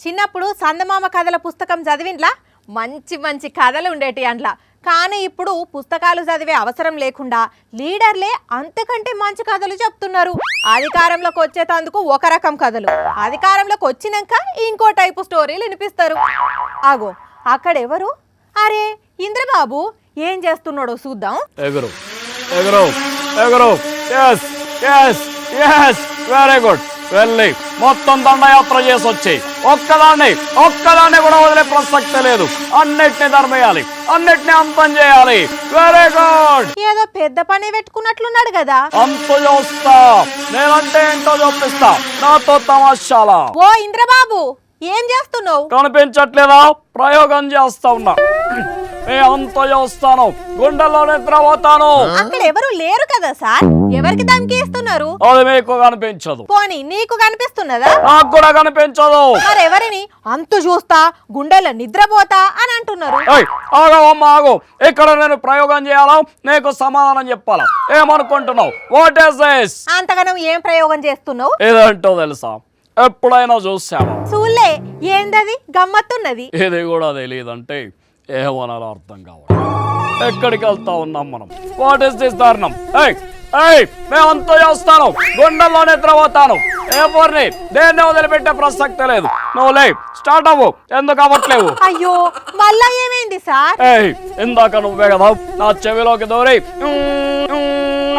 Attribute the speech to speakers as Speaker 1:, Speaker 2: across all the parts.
Speaker 1: చిన్నప్పుడు సందమామ కథల పుస్తకం చదివిండ్లా మంచి మంచి కథలు ఉండేటి అంట్లా. కానీ ఇప్పుడు పుస్తకాలు చదివే అవసరం లేకుండా లీడర్లే అంతకంటే మంచి కథలు చెప్తున్నారు. అధికారంలోకి వచ్చేటందుకు ఒక రకం కథలు, అధికారంలోకి వచ్చినాక ఇంకో టైపు స్టోరీలు వినిపిస్తారు. ఆగో అక్కడెవరు? అరే ఇంద్రబాబు ఏం చేస్తున్నాడో చూద్దాం.
Speaker 2: ఎగురు ఎగురు ఎగురు. yes yes yes very good. వెళ్ళి మొత్తం దండయాత్ర చేసి వచ్చి ఒక్కదాన్ని కూడా వదిలే ప్రసక్తి లేదు. అన్నిటిని ధర్మేయాలి, అన్నిటిని అంతం చేయాలి. Very good.
Speaker 1: ఏదో పెద్ద పని పెట్టుకున్నట్లున్నాడు కదా.
Speaker 2: అంత చూస్తా, నేనంటే ఏంటో చూపిస్తా. నాతో తమాషాలా?
Speaker 1: ఓ ఇంద్రబాబు ఏం చేస్తున్నావు?
Speaker 2: కనిపించట్లేదా? ప్రయోగం చేస్తా ఉన్నా. అంత చేస్తాను, గుండెల్లో నిద్రపోతాను.
Speaker 1: అక్కడ ఎవరు లేరు కదా సార్, ఎవరికి ధమ్కిస్తున్నారు?
Speaker 2: అది మీకు కనిపించదు.
Speaker 1: పోనీ నీకు కనిపిస్తున్నదా?
Speaker 2: నాకు కూడా కనిపించదు.
Speaker 1: మరెవరిని అంత చూస్తా గుండెల్లో నిద్రపోతా అని అంటున్నారు?
Speaker 2: ఆగమ్మా ఆగు. ఇక్కడ నేను ప్రయోగం చేయాలా, నీకు సమాధానం చెప్పాలా? ఏమనుకుంటున్నావు? What is this?
Speaker 1: అంతగానం ఏం ప్రయోగం చేస్తున్నావు?
Speaker 2: ఏదంటో తెలుసా? ఎప్పుడైనా చూసావా?
Speaker 1: చూలే. ఏందది గమ్మత్తున్నది?
Speaker 2: ఇది కూడా తెలియదంటే ఏమనాలో అర్థం కావాలి. ఎక్కడికి వెళ్తా ఉన్నాం మనం? వాట్ ఇస్ దిస్ దారుణం? మేమంతా చేస్తాను, గుండెల్లో నిద్రపోతాను. ఎవరిని దేన్ని వదిలిపెట్టే ప్రసక్తే లేదు. నువ్వు లే, స్టార్ట్ అవ్వు. ఎందుకు అవ్వట్లేవు?
Speaker 1: అయ్యో మళ్ళా ఏమైంది సార్?
Speaker 2: ఇందాక నువ్వే కదా నా చెవిలోకి దూరి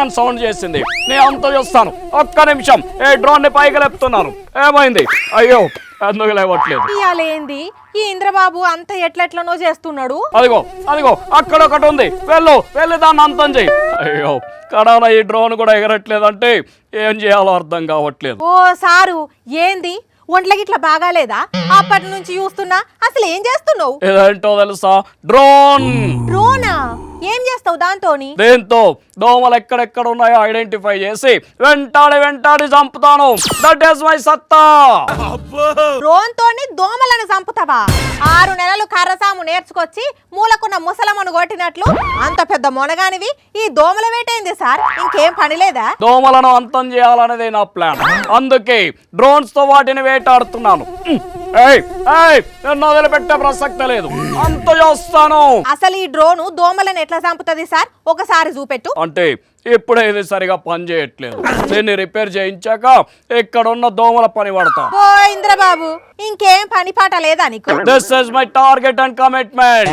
Speaker 2: అని సౌండ్ చేసింది. నేను అంత చూస్తాను. ఒక్క నిమిషం, డ్రోన్ ని పైకి లేపుతున్నాను. ఏమైంది? అయ్యో ఎందుకు లేవట్లేదు?
Speaker 1: ఇయాలేంది ఈ ఇంద్రబాబు అంత ఎట్లెట్లనో చేస్తున్నాడు?
Speaker 2: అదిగో అక్కడ ఒకటి ఉంది, వెళ్ళి దాన్ని అంతం చెయ్యి. అయ్యో కడాన ఈ డ్రోన్ కూడా ఎగరట్లేదంటే ఏం చేయాలో అర్థం కావట్లేదు.
Speaker 1: ఓ సారు ఏంది ఒంట్లకి ఇట్లా బాగాలేదా? అప్పటి నుంచి చూస్తున్నా. అసలు ఏం చేస్తున్నావు?
Speaker 2: ఏదంటో తెలుసా? డ్రోనా?
Speaker 1: ఏం చేస్తావు దాంతోని?
Speaker 2: దేంతో దోమలు ఎక్కడెక్కడ ఉన్నాయో ఐడెంటిఫై చేసి వెంటాడి చంపుతాను. దట్ ఈస్ మై సత్తా.
Speaker 1: డ్రోన్ తోని దోమలను చంపుతావా? 6 నెలలు కర్రసాము నేర్చుకొచ్చి మూలకున్న ముసలమ్మను కొట్టినట్లు అంత పెద్ద మొనగానివి ఈ దోమల వేటైంది సార్. ఇంకేం పని లేదా?
Speaker 2: దోమలను అంతం చేయాలనేది నా ప్లాన్. అందుకే డ్రోన్స్ తో వాటిని వేటాడుతున్నాను. వదిలిపెట్టే ప్రసక్తి లేదు. అంత చేస్తాను.
Speaker 1: అసలు ఈ డ్రోను దోమలను ఎట్లా చంపుతుంది సార్? ఒకసారి చూపెట్టు.
Speaker 2: అంటే ఇప్పుడే ఇది సరిగా పని చేయట్లేదు. దీన్ని రిపేర్ చేయించాక ఇక్కడ ఉన్న దోమల పని పడతా.
Speaker 1: ఓ ఇంద్రబాబు ఇంకేం పని పాట లేదా నీకు?
Speaker 2: This is my target and commitment.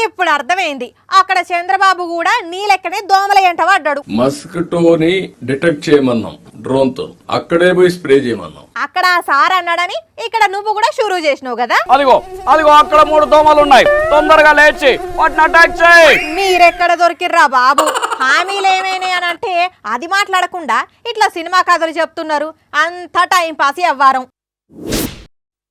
Speaker 1: ఇప్పుడు అర్థమైంది. అక్కడ చంద్రబాబు కూడా నీ లెక్కనే దోమల ఎంట పడ్డాడు.
Speaker 3: మస్కిటోని డిటెక్ట్ చేయమన్నాం డ్రోన్ తో, అక్కడే పోయి స్ప్రే చేయమన్నాం.
Speaker 1: అక్కడ సార్ అన్నాడని ఇక్కడ నువ్వు కూడా షురూ చేసినావు కదా.
Speaker 2: అదిగో అక్కడ 3 దోమలు ఉన్నాయి. తొందరగా లేచి వాటిని అటాక్ చేయి.
Speaker 1: మీరెక్కడ దొరికిర్రా బాబు? హామీలు ఏమైనా అని అంటే అది మాట్లాడకుండా ఇట్లా సినిమా కథలు చెప్తున్నారు. అంత టైం పాస్ అవ్వారం.